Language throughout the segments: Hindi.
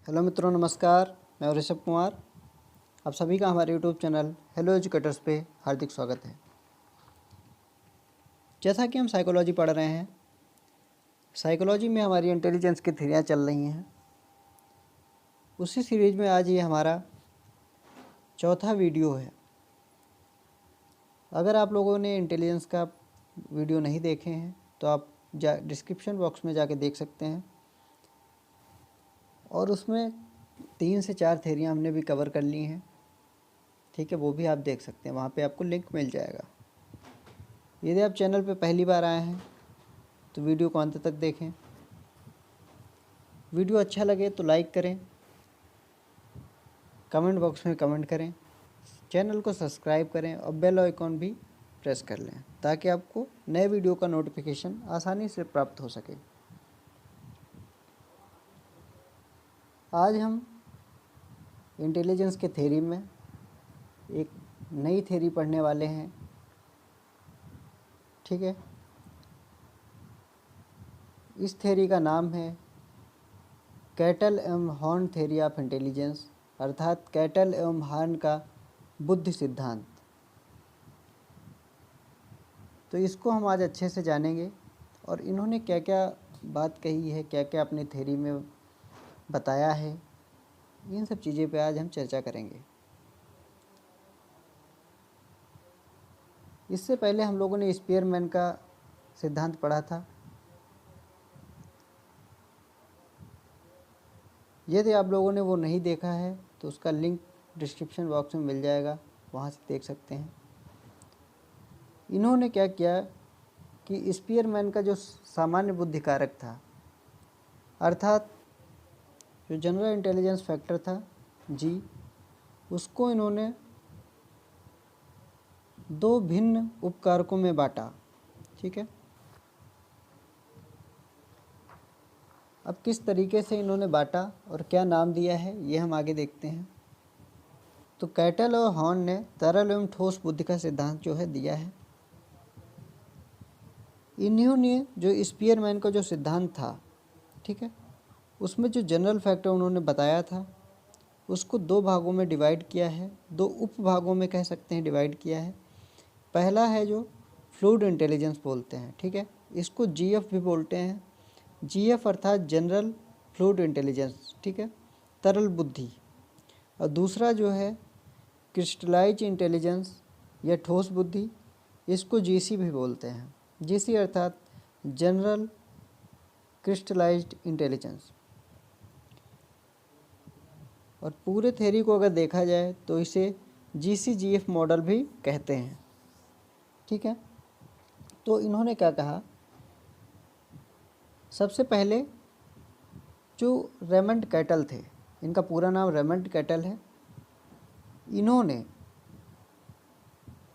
हेलो मित्रों, नमस्कार। मैं ऋषभ कुमार। आप सभी का हमारे यूट्यूब चैनल हेलो एजुकेटर्स पे हार्दिक स्वागत है। जैसा कि हम साइकोलॉजी पढ़ रहे हैं, साइकोलॉजी में हमारी इंटेलिजेंस की थ्योरियाँ चल रही हैं। उसी सीरीज में आज ये हमारा चौथा वीडियो है। अगर आप लोगों ने इंटेलिजेंस का वीडियो नहीं देखे हैं तो आप डिस्क्रिप्शन बॉक्स में जाके देख सकते हैं, और उसमें 3 से 4 थ्योरियाँ हमने भी कवर कर ली हैं। ठीक है, वो भी आप देख सकते हैं, वहाँ पे आपको लिंक मिल जाएगा। यदि आप चैनल पे पहली बार आए हैं तो वीडियो को अंत तक देखें। वीडियो अच्छा लगे तो लाइक करें, कमेंट बॉक्स में कमेंट करें, चैनल को सब्सक्राइब करें और बेल आइकॉन भी प्रेस कर लें ताकि आपको नए वीडियो का नोटिफिकेशन आसानी से प्राप्त हो सके। आज हम इंटेलिजेंस के थ्योरी में एक नई थ्योरी पढ़ने वाले हैं। ठीक है, इस थ्योरी का नाम है कैटल एवं हॉर्न थ्योरी ऑफ इंटेलिजेंस, अर्थात कैटल एवं हॉर्न का बुद्धि सिद्धांत। तो इसको हम आज अच्छे से जानेंगे और इन्होंने क्या क्या बात कही है, क्या क्या अपनी थ्योरी में बताया है, इन सब चीज़ें पे आज हम चर्चा करेंगे। इससे पहले हम लोगों ने स्पीयरमैन का सिद्धांत पढ़ा था। यदि आप लोगों ने वो नहीं देखा है तो उसका लिंक डिस्क्रिप्शन बॉक्स में मिल जाएगा, वहाँ से देख सकते हैं। इन्होंने क्या किया कि स्पीयरमैन का जो सामान्य बुद्धि कारक था, अर्थात जो जनरल इंटेलिजेंस फैक्टर था जी, उसको इन्होंने 2 भिन्न उपकारकों में बांटा। ठीक है, अब किस तरीके से इन्होंने बांटा और क्या नाम दिया है ये हम आगे देखते हैं। तो कैटल और हॉर्न ने तरल एवं ठोस बुद्धि का सिद्धांत जो है दिया है। इन्होंने जो स्पीयरमैन का जो सिद्धांत था, ठीक है, उसमें जो जनरल फैक्टर उन्होंने बताया था उसको 2 भागों में डिवाइड किया है, 2 उप भागों में कह सकते हैं डिवाइड किया है। पहला है जो फ्लूइड इंटेलिजेंस बोलते हैं, ठीक है, इसको जीएफ भी बोलते हैं। जीएफ अर्थात जनरल फ्लूइड इंटेलिजेंस, ठीक है, तरल बुद्धि। और दूसरा जो है क्रिस्टलाइज इंटेलिजेंस या ठोस बुद्धि, इसको जीसी भी बोलते हैं। जीसी अर्थात जनरल क्रिस्टलाइज्ड इंटेलिजेंस। और पूरे थ्योरी को अगर देखा जाए तो इसे जीसीजीएफ मॉडल भी कहते हैं। ठीक है, तो इन्होंने क्या कहा, सबसे पहले जो रेमंड कैटल थे, इनका पूरा नाम रेमंड कैटल है, इन्होंने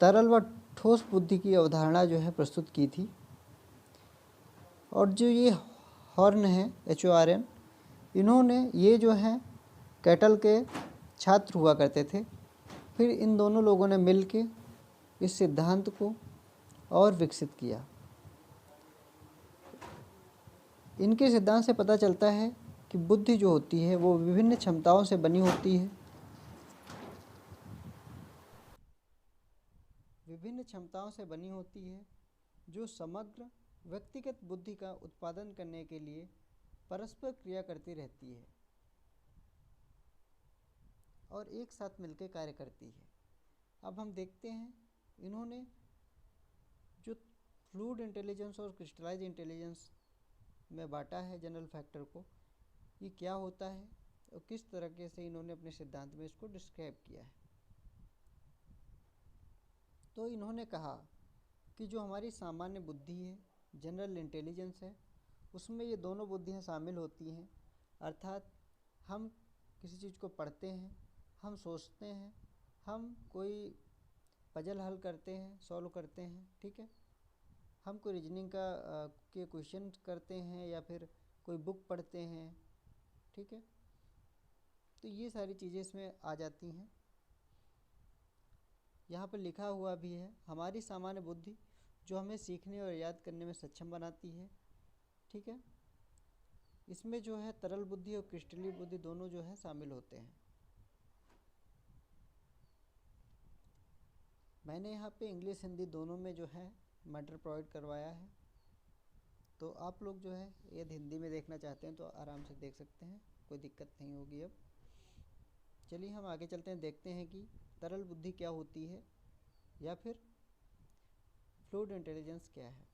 तरल व ठोस बुद्धि की अवधारणा जो है प्रस्तुत की थी। और जो ये हॉर्न है HORN, इन्होंने ये जो है कैटल के छात्र हुआ करते थे। फिर इन दोनों लोगों ने मिल के इस सिद्धांत को और विकसित किया। इनके सिद्धांत से पता चलता है कि बुद्धि जो होती है वो विभिन्न क्षमताओं से बनी होती है। विभिन्न क्षमताओं से बनी होती है जो समग्र व्यक्तिगत बुद्धि का उत्पादन करने के लिए परस्पर क्रिया करती रहती है और एक साथ मिलकर कार्य करती है। अब हम देखते हैं इन्होंने जो फ्लूइड इंटेलिजेंस और क्रिस्टलाइज इंटेलिजेंस में बांटा है जनरल फैक्टर को, ये क्या होता है और किस तरीके से इन्होंने अपने सिद्धांत में इसको डिस्क्राइब किया है। तो इन्होंने कहा कि जो हमारी सामान्य बुद्धि है, जनरल इंटेलिजेंस है, उसमें ये दोनों बुद्धियाँ शामिल होती हैं। अर्थात हम किसी चीज़ को पढ़ते हैं, हम सोचते हैं, हम कोई पजल हल करते हैं, सॉल्व करते हैं, ठीक है, हम कोई रीजनिंग के क्वेश्चन करते हैं या फिर कोई बुक पढ़ते हैं, ठीक है, तो ये सारी चीज़ें इसमें आ जाती हैं। यहाँ पर लिखा हुआ भी है, हमारी सामान्य बुद्धि जो हमें सीखने और याद करने में सक्षम बनाती है। ठीक है, इसमें जो है तरल बुद्धि और क्रिस्टलीय बुद्धि दोनों जो है शामिल होते हैं। मैंने यहाँ पे इंग्लिश हिंदी दोनों में जो है मैटर प्रोवाइड करवाया है, तो आप लोग जो है यदि हिंदी में देखना चाहते हैं तो आराम से देख सकते हैं, कोई दिक्कत नहीं होगी। अब चलिए हम आगे चलते हैं, देखते हैं कि तरल बुद्धि क्या होती है या फिर फ्लूइड इंटेलिजेंस क्या है।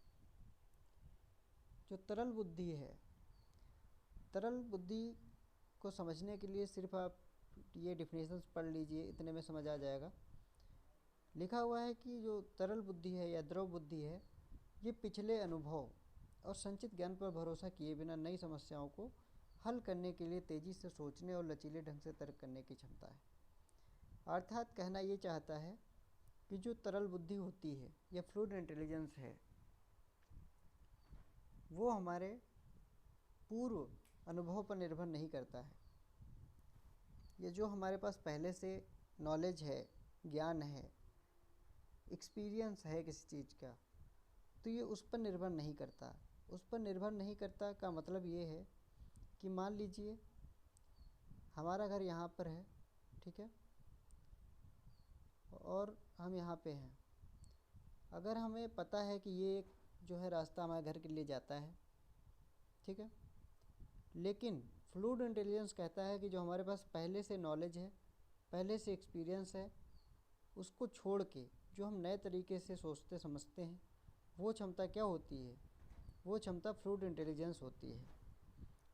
जो तरल बुद्धि है, तरल बुद्धि को समझने के लिए सिर्फ आप ये डिफिनेशंस पढ़ लीजिए, इतने में समझ आ जाएगा। लिखा हुआ है कि जो तरल बुद्धि है या द्रव बुद्धि है, ये पिछले अनुभव और संचित ज्ञान पर भरोसा किए बिना नई समस्याओं को हल करने के लिए तेज़ी से सोचने और लचीले ढंग से तर्क करने की क्षमता है। अर्थात कहना ये चाहता है कि जो तरल बुद्धि होती है या फ्लूइड इंटेलिजेंस है, वो हमारे पूर्व अनुभव पर निर्भर नहीं करता है। ये जो हमारे पास पहले से नॉलेज है, ज्ञान है, एक्सपीरियंस है किसी चीज़ का, तो ये उस पर निर्भर नहीं करता। उस पर निर्भर नहीं करता का मतलब ये है कि मान लीजिए हमारा घर यहाँ पर है, ठीक है, और हम यहाँ पे हैं। अगर हमें पता है कि ये एक जो है रास्ता हमारे घर के लिए जाता है, ठीक है, लेकिन फ्लूइड इंटेलिजेंस कहता है कि जो हमारे पास पहले से नॉलेज है, पहले से एक्सपीरियंस है, उसको छोड़ के जो हम नए तरीके से सोचते समझते हैं, वो क्षमता क्या होती है? वो क्षमता फ्लूइड इंटेलिजेंस होती है।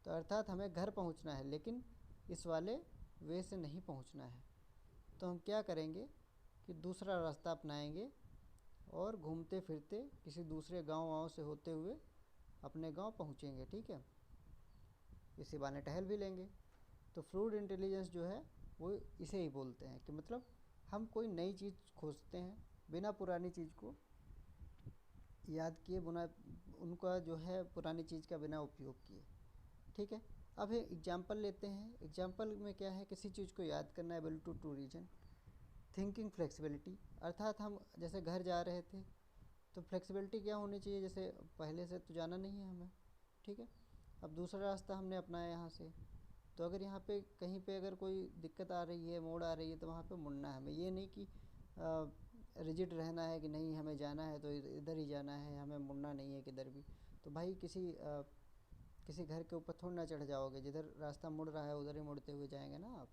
तो अर्थात हमें घर पहुंचना है, लेकिन इस वाले वे से नहीं पहुंचना है, तो हम क्या करेंगे कि दूसरा रास्ता अपनाएंगे और घूमते फिरते किसी दूसरे गांव से होते हुए अपने गांव पहुंचेंगे, ठीक है, इसी बहाने टहल भी लेंगे। तो फ्लूइड इंटेलिजेंस जो है वो इसे ही बोलते हैं कि मतलब हम कोई नई चीज़ खोजते हैं बिना पुरानी चीज़ को याद किए, बिना उनका जो है पुरानी चीज़ का बिना उपयोग किए, ठीक है। अब एग्जाम्पल लेते हैं। एग्जाम्पल में क्या है, किसी चीज़ को याद करना, ability to reason, thinking flexibility. अर्थात हम जैसे घर जा रहे थे तो फ्लेक्सिबिलिटी क्या होनी चाहिए, जैसे पहले से तो जाना नहीं है हमें, ठीक है, अब दूसरा रास्ता हमने अपनाया यहाँ से, तो अगर यहाँ पे कहीं पे अगर कोई दिक्कत आ रही है, मोड़ आ रही है, तो वहाँ पे मुड़ना है हमें। ये नहीं कि रिजिड रहना है कि नहीं हमें जाना है तो इधर ही जाना है, हमें मुड़ना नहीं है किधर भी। तो भाई किसी घर के ऊपर थोड़ा ना चढ़ जाओगे, जिधर रास्ता मुड़ रहा है उधर ही मुड़ते हुए जाएंगे ना आप।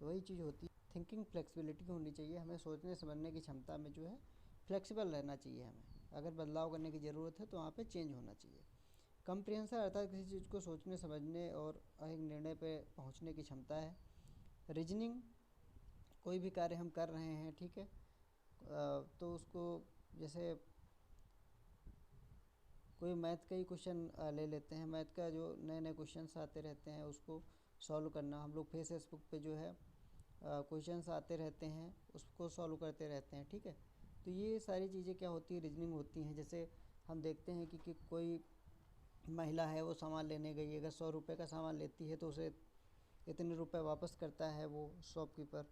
तो वही चीज़ होती है, थिंकिंग फ्लेक्सिबिलिटी होनी चाहिए हमें, सोचने समझने की क्षमता में जो है फ्लेक्सिबल रहना चाहिए हमें। अगर बदलाव करने की ज़रूरत है तो वहाँ पे चेंज होना चाहिए। कंप्रिहेंशन अर्थात किसी चीज़ को सोचने समझने और एक निर्णय पे पहुँचने की क्षमता है। रीजनिंग, कोई भी कार्य हम कर रहे हैं, ठीक है, तो उसको जैसे कोई मैथ का ही क्वेश्चन ले लेते हैं, मैथ का जो नए नए क्वेश्चंस आते रहते हैं उसको सॉल्व करना। हम लोग फेसबुक पे जो है क्वेश्चंस आते रहते हैं, उसको सॉल्व करते रहते हैं, ठीक है। तो ये सारी चीज़ें क्या होती है, रीजनिंग होती हैं। जैसे हम देखते हैं कि कोई महिला है, वो सामान लेने गई, अगर 100 रुपये का सामान लेती है तो उसे इतने रुपए वापस करता है वो शॉपकीपर,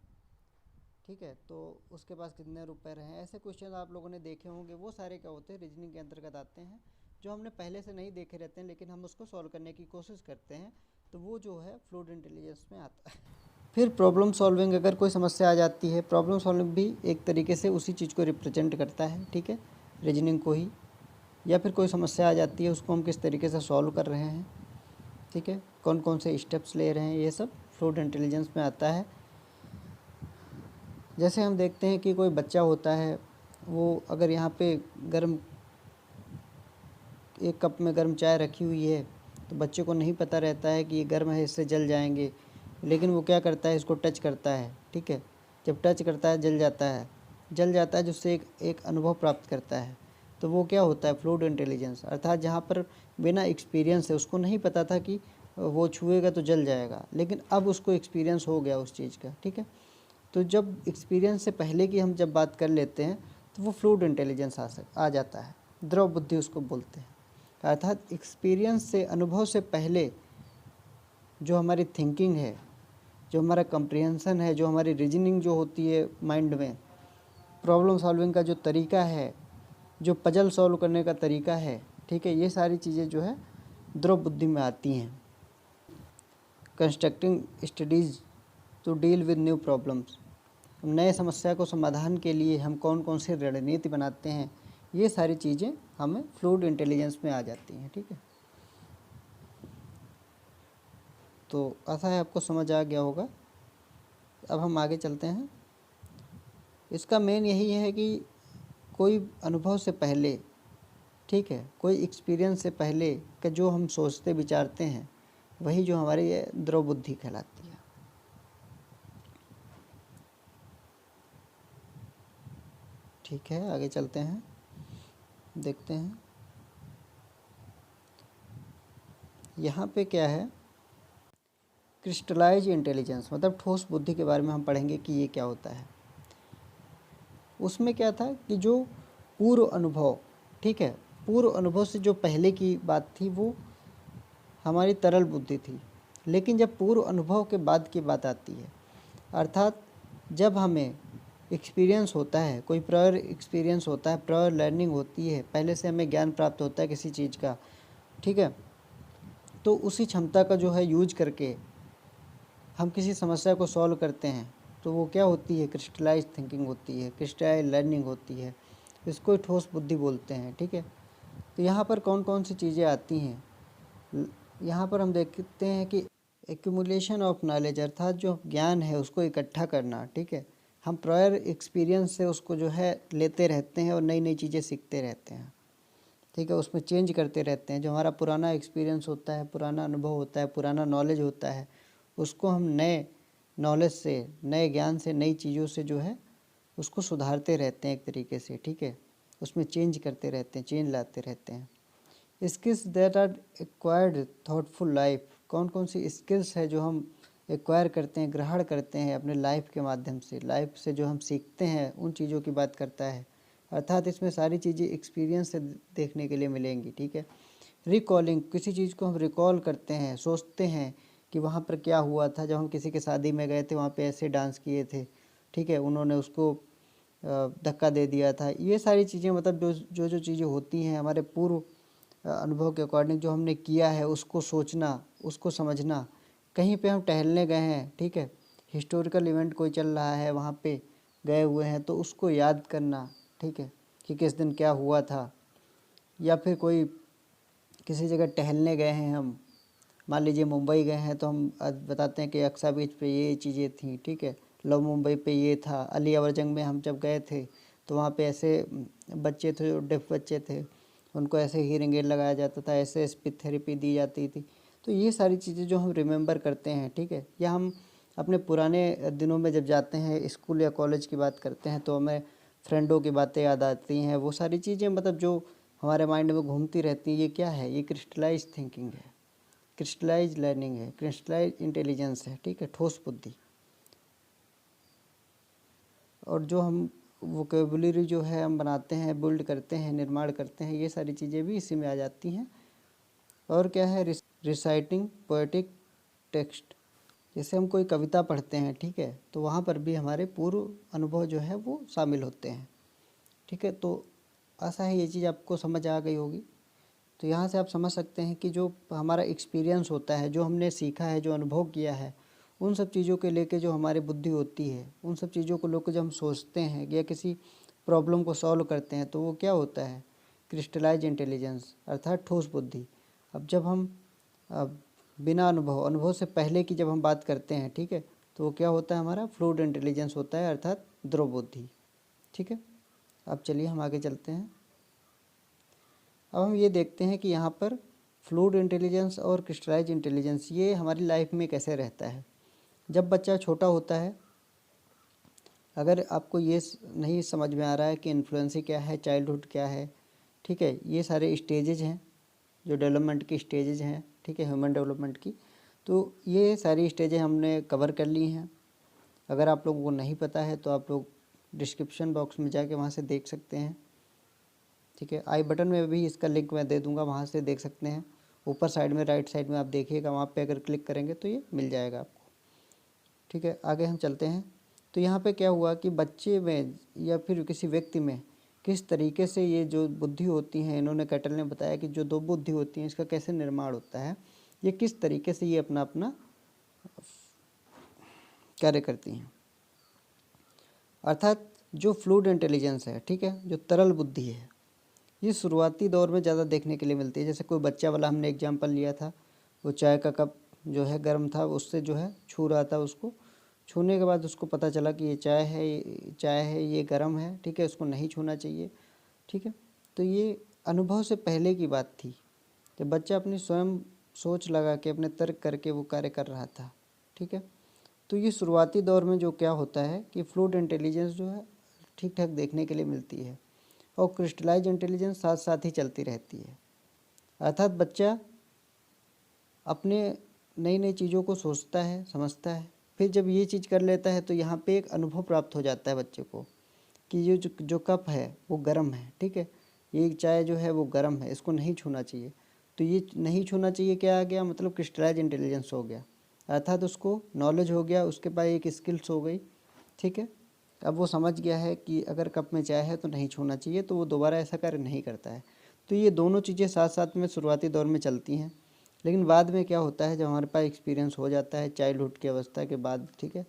ठीक है, तो उसके पास कितने रुपए रहे। ऐसे क्वेश्चन आप लोगों ने देखे होंगे, वो सारे क्या होते हैं, रीजनिंग के अंतर्गत आते हैं, जो हमने पहले से नहीं देखे रहते हैं लेकिन हम उसको सॉल्व करने की कोशिश करते हैं, तो वो जो है फ्लूइड इंटेलिजेंस में आता है। फिर प्रॉब्लम सॉल्विंग, अगर कोई समस्या आ जाती है, प्रॉब्लम सॉल्विंग भी एक तरीके से उसी चीज़ को रिप्रेजेंट करता है, ठीक है, रीजनिंग को ही। या फिर कोई समस्या आ जाती है, उसको हम किस तरीके से सॉल्व कर रहे हैं, ठीक है, कौन कौन से स्टेप्स ले रहे हैं, ये सब फ्लूइड इंटेलिजेंस में आता है। जैसे हम देखते हैं कि कोई बच्चा होता है, वो अगर यहाँ पे गर्म एक कप में गर्म चाय रखी हुई है, तो बच्चे को नहीं पता रहता है कि ये गर्म है, इससे जल जाएंगे, लेकिन वो क्या करता है, इसको टच करता है, ठीक है, जब टच करता है जल जाता है, जिससे एक अनुभव प्राप्त करता है। तो वो क्या होता है, फ्लूइड इंटेलिजेंस। अर्थात जहाँ पर बिना एक्सपीरियंस है, उसको नहीं पता था कि वो छुएगा तो जल जाएगा, लेकिन अब उसको एक्सपीरियंस हो गया उस चीज़ का, ठीक है। तो जब एक्सपीरियंस से पहले की हम जब बात कर लेते हैं तो वो फ्लूइड इंटेलिजेंस आ जाता है, द्रव बुद्धि उसको बोलते हैं। अर्थात एक्सपीरियंस से, अनुभव से पहले जो हमारी थिंकिंग है, जो हमारा कंप्रिहेंशन है, जो हमारी रीजनिंग जो होती है माइंड में, प्रॉब्लम सॉल्विंग का जो तरीका है, जो पजल सॉल्व करने का तरीका है, ठीक है, ये सारी चीज़ें जो है द्रव बुद्धि में आती हैं। Constructing studies to deal with new problems, नए समस्या को समाधान के लिए हम कौन कौन सी रणनीति बनाते हैं, ये सारी चीज़ें हमें फ्लूइड इंटेलिजेंस में आ जाती हैं। ठीक है, तो ऐसा है, आपको समझ आ गया होगा। अब हम आगे चलते हैं। इसका मेन यही है कि कोई अनुभव से पहले, ठीक है, कोई एक्सपीरियंस से पहले का जो हम सोचते विचारते हैं वही जो हमारी ये द्रव बुद्धि कहलाती है। ठीक है, आगे चलते हैं, देखते हैं यहाँ पे क्या है। क्रिस्टलाइज इंटेलिजेंस मतलब ठोस बुद्धि के बारे में हम पढ़ेंगे कि ये क्या होता है। उसमें क्या था कि जो पूर्व अनुभव, ठीक है, पूर्व अनुभव से जो पहले की बात थी वो हमारी तरल बुद्धि थी। लेकिन जब पूर्व अनुभव के बाद की बात आती है, अर्थात जब हमें एक्सपीरियंस होता है, कोई प्रायर एक्सपीरियंस होता है, प्रायर लर्निंग होती है, पहले से हमें ज्ञान प्राप्त होता है किसी चीज़ का, ठीक है, तो उसी क्षमता का जो है यूज करके हम किसी समस्या को सॉल्व करते हैं, तो वो क्या होती है, क्रिस्टलाइज थिंकिंग होती है, क्रिस्टलाइज लर्निंग होती है, इसको ठोस बुद्धि बोलते हैं। ठीक है, तो यहाँ पर कौन कौन सी चीज़ें आती हैं, यहाँ पर हम देखते हैं कि एक्यूमुलेशन ऑफ नॉलेज, अर्थात जो ज्ञान है उसको इकट्ठा करना। ठीक है, हम प्रायर एक्सपीरियंस से उसको जो है लेते रहते हैं और नई नई चीज़ें सीखते रहते हैं। ठीक है, उसमें चेंज करते रहते हैं। जो हमारा पुराना एक्सपीरियंस होता है, पुराना अनुभव होता है, पुराना नॉलेज होता है, उसको हम नए नॉलेज से, नए ज्ञान से, नई चीज़ों से जो है उसको सुधारते रहते हैं एक तरीके से। ठीक है, उसमें चेंज करते रहते हैं, चेंज लाते रहते हैं। Skills that are acquired thoughtful life, कौन कौन सी स्किल्स है जो हम एक्वायर करते हैं, ग्रहण करते हैं अपने लाइफ के माध्यम से, लाइफ से जो हम सीखते हैं उन चीज़ों की बात करता है। अर्थात इसमें सारी चीज़ें एक्सपीरियंस से देखने के लिए मिलेंगी। ठीक है, रिकॉलिंग, किसी चीज़ को हम रिकॉल करते हैं, सोचते हैं कि वहाँ पर क्या हुआ था, जब हम किसी के शादी में गए थे वहाँ पे ऐसे डांस किए थे, ठीक है, उन्होंने उसको धक्का दे दिया था। ये सारी चीज़ें मतलब जो चीज़ें होती हैं हमारे पूर्व अनुभव के अकॉर्डिंग जो हमने किया है उसको सोचना, उसको समझना। कहीं पे हम टहलने गए हैं, ठीक है, हिस्टोरिकल इवेंट कोई चल रहा है, वहाँ पे गए हुए हैं तो उसको याद करना, ठीक है, कि किस दिन क्या हुआ था। या फिर कोई किसी जगह टहलने गए हैं हम, मान लीजिए मुंबई गए हैं, तो हम बताते हैं कि अक्सा बीच पे ये चीज़ें थी। ठीक है, लव मुंबई पे ये था। अली अवर जंग में हम जब गए थे तो वहाँ पे ऐसे बच्चे थे जो डेफ बच्चे थे, उनको ऐसे हीयरिंग एड लगाया जाता था, ऐसे स्पीच थेरेपी दी जाती थी। तो ये सारी चीज़ें जो हम रिमेंबर करते हैं, ठीक है, या हम अपने पुराने दिनों में जब जाते हैं, स्कूल या कॉलेज की बात करते हैं, तो हमें फ्रेंडों की बातें याद आती हैं। वो सारी चीज़ें मतलब जो हमारे माइंड में घूमती रहती हैं, ये क्या है, ये क्रिस्टलाइज थिंकिंग है, क्रिस्टलाइज लर्निंग है, क्रिस्टलाइज इंटेलिजेंस है। ठीक है, ठोस बुद्धि। और जो हम वोकेबुलरी जो है हम बनाते हैं, बिल्ड करते हैं, निर्माण करते हैं, ये सारी चीज़ें भी इसी में आ जाती हैं। और क्या है, रिसाइटिंग पोएटिक टेक्स्ट, जैसे हम कोई कविता पढ़ते हैं, ठीक है, तो वहाँ पर भी हमारे पूर्व अनुभव जो है वो शामिल होते हैं। ठीक है, तो ऐसा है, ये चीज़ आपको समझ आ गई होगी। तो यहाँ से आप समझ सकते हैं कि जो हमारा एक्सपीरियंस होता है, जो हमने सीखा है, जो अनुभव किया है, उन सब चीज़ों के लेके जो हमारी बुद्धि होती है, उन सब चीज़ों को लेकर जब हम सोचते हैं या किसी प्रॉब्लम को सॉल्व करते हैं, तो वो क्या होता है, क्रिस्टलाइज इंटेलिजेंस, अर्थात ठोस बुद्धि। अब जब हम बिना अनुभव से पहले की जब हम बात करते हैं, ठीक है, तो वो क्या होता है, हमारा फ्लूइड इंटेलिजेंस होता है, अर्थात द्रव बुद्धि। ठीक है, अब चलिए हम आगे चलते हैं। अब हम ये देखते हैं कि यहाँ पर फ्लूइड इंटेलिजेंस और क्रिस्टलाइज इंटेलिजेंस ये हमारी लाइफ में कैसे रहता है। जब बच्चा छोटा होता है, अगर आपको ये नहीं समझ में आ रहा है कि इन्फ्लुएंसी क्या है, चाइल्डहुड क्या है, ठीक है, ये सारे स्टेजेज हैं जो डेवलपमेंट की स्टेजेज हैं, ठीक है, ह्यूमन डेवलपमेंट की, तो ये सारी स्टेजें हमने कवर कर ली हैं। अगर आप लोगों को नहीं पता है तो आप लोग डिस्क्रिप्शन बॉक्स में जाके वहाँ से देख सकते हैं। ठीक है, आई बटन में भी इसका लिंक मैं दे दूंगा, वहाँ से देख सकते हैं। ऊपर साइड में राइट साइड में आप देखिएगा, वहाँ पे अगर क्लिक करेंगे तो ये मिल जाएगा आपको। ठीक है, आगे हम चलते हैं। तो यहाँ पे क्या हुआ कि बच्चे में या फिर किसी व्यक्ति में किस तरीके से ये जो बुद्धि होती हैं, इन्होंने कैटल ने बताया कि जो दो बुद्धि होती हैं इसका कैसे निर्माण होता है, ये किस तरीके से ये अपना अपना कार्य करती हैं। अर्थात जो फ्लूइड इंटेलिजेंस है, ठीक है, जो तरल बुद्धि है, ये शुरुआती दौर में ज़्यादा देखने के लिए मिलती है। जैसे कोई बच्चा वाला हमने एग्जांपल लिया था, वो चाय का कप जो है गर्म था, उससे जो है छू रहा था, उसको छूने के बाद उसको पता चला कि ये चाय है, ये गर्म है, ठीक है, उसको नहीं छूना चाहिए, ठीक है। तो ये अनुभव से पहले की बात थी, जब बच्चा अपनी स्वयं सोच लगा के अपने तर्क करके वो कार्य कर रहा था, ठीक है। तो ये शुरुआती दौर में जो क्या होता है कि फ्लूइड इंटेलिजेंस जो है ठीक ठाक देखने के लिए मिलती है, और क्रिस्टलाइज इंटेलिजेंस साथ साथ ही चलती रहती है। अर्थात बच्चा अपने नई नई चीज़ों को सोचता है, समझता है, फिर जब ये चीज़ कर लेता है तो यहाँ पे एक अनुभव प्राप्त हो जाता है बच्चे को कि ये जो कप है वो गर्म है, ठीक है, ये चाय जो है वो गर्म है, इसको नहीं छूना चाहिए। तो ये नहीं छूना चाहिए क्या आ गया, मतलब क्रिस्टलाइज इंटेलिजेंस हो गया। अर्थात उसको नॉलेज हो गया, उसके पास एक स्किल्स हो गई, ठीक है। अब वो समझ गया है कि अगर कप में चाय है तो नहीं छूना चाहिए, तो वो दोबारा ऐसा कार्य नहीं करता है। तो ये दोनों चीज़ें साथ साथ में शुरुआती दौर में चलती हैं, लेकिन बाद में क्या होता है, जब हमारे पास एक्सपीरियंस हो जाता है चाइल्डहुड की अवस्था के बाद, ठीक है,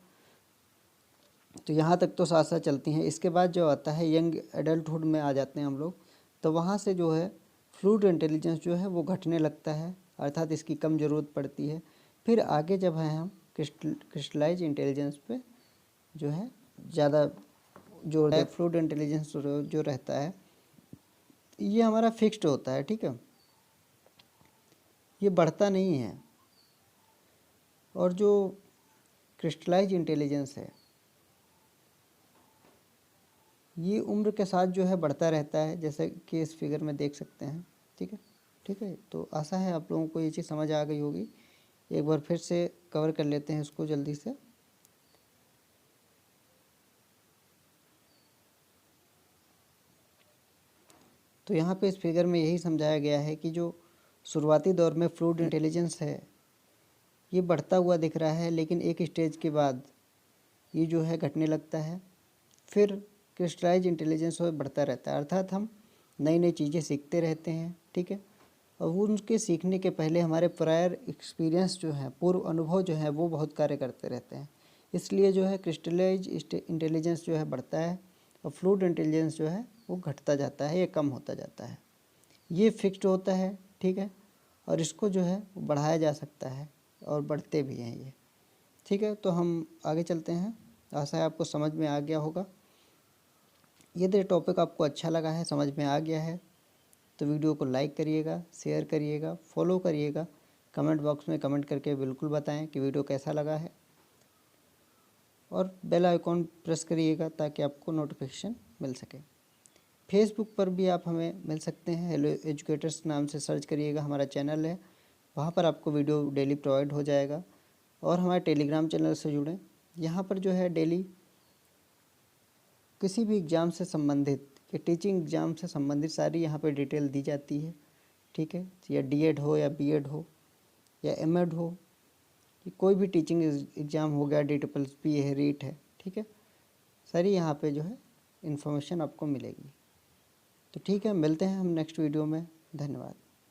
तो यहाँ तक तो साथ साथ चलती हैं। इसके बाद जो आता है यंग एडल्टहुड में आ जाते हैं हम लोग, तो वहाँ से जो है फ्लूइड इंटेलिजेंस जो है वो घटने लगता है, अर्थात इसकी कम ज़रूरत पड़ती है। फिर आगे जब है हम क्रिस्टलाइज इंटेलिजेंस पे जो है ज़्यादा जो फ्लूइड इंटेलिजेंस जो रहता है ये हमारा फिक्स्ड होता है, ठीक है, ये बढ़ता नहीं है। और जो क्रिस्टलाइज इंटेलिजेंस है ये उम्र के साथ जो है बढ़ता रहता है, जैसे कि इस फिगर में देख सकते हैं, ठीक है, ठीक है। तो आशा है आप लोगों को ये चीज़ समझ आ गई होगी। एक बार फिर से कवर कर लेते हैं इसको जल्दी से। तो यहाँ पे इस फिगर में यही समझाया गया है कि जो शुरुआती दौर में फ्लूइड इंटेलिजेंस है ये बढ़ता हुआ दिख रहा है, लेकिन एक स्टेज के बाद ये जो है घटने लगता है। फिर क्रिस्टलाइज इंटेलिजेंस हो बढ़ता रहता है, अर्थात हम नई नई चीज़ें सीखते रहते हैं, ठीक है, और वो उनके सीखने के पहले हमारे प्रायर एक्सपीरियंस जो है, पूर्व अनुभव जो है वो बहुत कार्य करते रहते हैं। इसलिए जो है क्रिस्टलाइज इंटेलिजेंस जो है बढ़ता है और फ्लूइड इंटेलिजेंस जो है वो घटता जाता है, ये कम होता जाता है। ये फिक्स्ड होता है, ठीक है, और इसको जो है वो बढ़ाया जा सकता है और बढ़ते भी हैं ये, ठीक है। तो हम आगे चलते हैं। आशा है आपको समझ में आ गया होगा। यदि टॉपिक आपको अच्छा लगा है, समझ में आ गया है, तो वीडियो को लाइक करिएगा, शेयर करिएगा, फॉलो करिएगा। कमेंट बॉक्स में कमेंट करके बिल्कुल बताएं कि वीडियो कैसा लगा है, और बेल आइकॉन प्रेस करिएगा ताकि आपको नोटिफिकेशन मिल सके। फेसबुक पर भी आप हमें मिल सकते हैं, हेलो एजुकेटर्स नाम से सर्च करिएगा, हमारा चैनल है, वहाँ पर आपको वीडियो डेली प्रोवाइड हो जाएगा। और हमारे टेलीग्राम चैनल से जुड़ें, यहाँ पर जो है डेली किसी भी एग्ज़ाम से संबंधित या टीचिंग एग्ज़ाम से संबंधित सारी यहाँ पे डिटेल दी जाती है, ठीक है, या डीएड हो या बीएड हो या एमएड हो, कि कोई भी टीचिंग एग्ज़ाम हो गया, DSSP है, रीट है, ठीक है, सारी यहाँ पे जो है इन्फॉर्मेशन आपको मिलेगी। तो ठीक है, मिलते हैं हम नेक्स्ट वीडियो में। धन्यवाद।